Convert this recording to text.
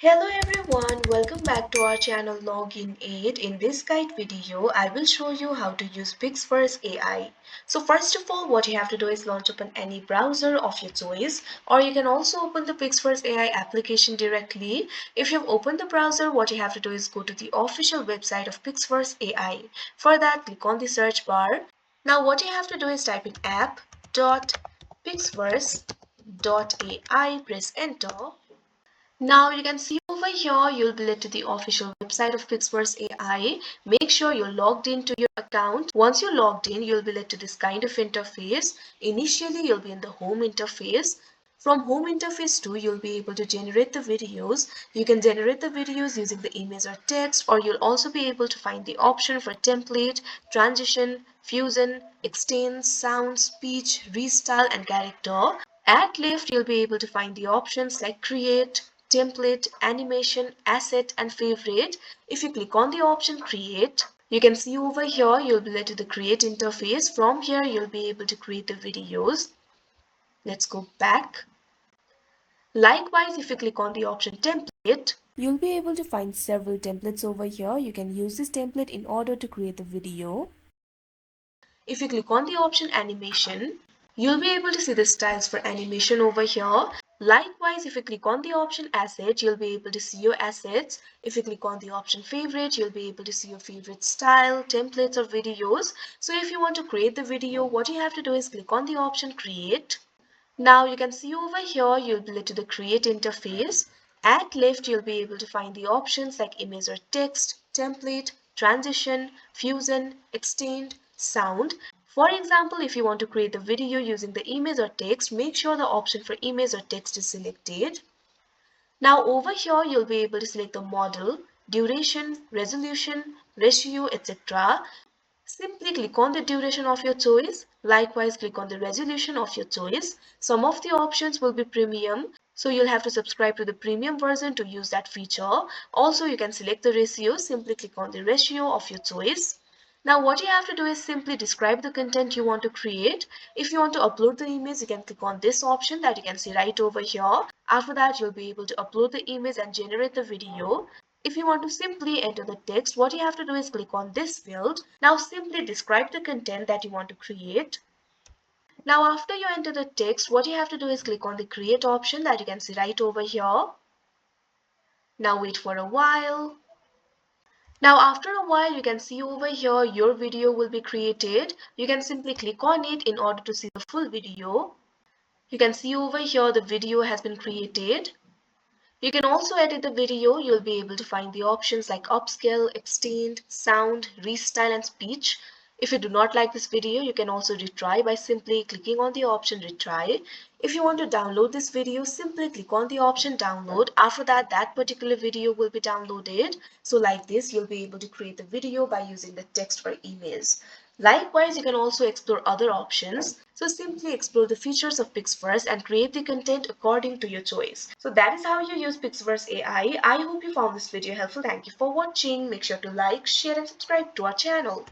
Hello everyone, welcome back to our channel Login Aid. In this guide video, I will show you how to use PixVerse AI. So first of all, what you have to do is launch open any browser of your choice, or you can also open the PixVerse AI application directly. If you've opened the browser, what you have to do is go to the official website of PixVerse AI. For that, click on the search bar. Now what you have to do is type in app.pixverse.ai, press enter. Now you can see over here, you'll be led to the official website of PixVerse AI. Make sure you're logged into your account. Once you're logged in, you'll be led to this kind of interface. Initially, you'll be in the home interface. From home interface 2, you'll be able to generate the videos. You can generate the videos using the image or text, or you'll also be able to find the option for template, transition, fusion, extend, sound, speech, restyle, and character. At left, you'll be able to find the options like create, template, animation, asset, and favorite. If you click on the option create, you can see over here you'll be led to the create interface. From here, you'll be able to create the videos. Let's go back. Likewise, if you click on the option template, you'll be able to find several templates over here. You can use this template in order to create the video. If you click on the option animation, you'll be able to see the styles for animation over here. Likewise, if you click on the option asset, you'll be able to see your assets. If you click on the option favorite, you'll be able to see your favorite style, templates, or videos. So if you want to create the video, what you have to do is click on the option create. Now you can see over here, you'll be led to the create interface. At left, you'll be able to find the options like image or text, template, transition, fusion, extend, sound. For example, if you want to create the video using the image or text, make sure the option for image or text is selected. Now over here, you'll be able to select the model, duration, resolution, ratio, etc. Simply click on the duration of your choice. Likewise, click on the resolution of your choice. Some of the options will be premium, so you'll have to subscribe to the premium version to use that feature. Also, you can select the ratio. Simply click on the ratio of your choice. Now, what you have to do is simply describe the content you want to create. If you want to upload the image, you can click on this option that you can see right over here. After that, you'll be able to upload the image and generate the video. If you want to simply enter the text, what you have to do is click on this field. Now simply describe the content that you want to create. Now after you enter the text, what you have to do is click on the create option that you can see right over here. Now wait for a while. Now after a while, you can see over here your video will be created. You can simply click on it in order to see the full video. You can see over here the video has been created. You can also edit the video. You'll be able to find the options like upscale, extend, sound, restyle, and speech. If you do not like this video, you can also retry by simply clicking on the option retry. If you want to download this video, simply click on the option download. After that, that particular video will be downloaded. So like this, you'll be able to create the video by using the text or images. Likewise, you can also explore other options. So simply explore the features of PixVerse and create the content according to your choice. So that is how you use PixVerse AI. I hope you found this video helpful. Thank you for watching. Make sure to like, share and subscribe to our channel.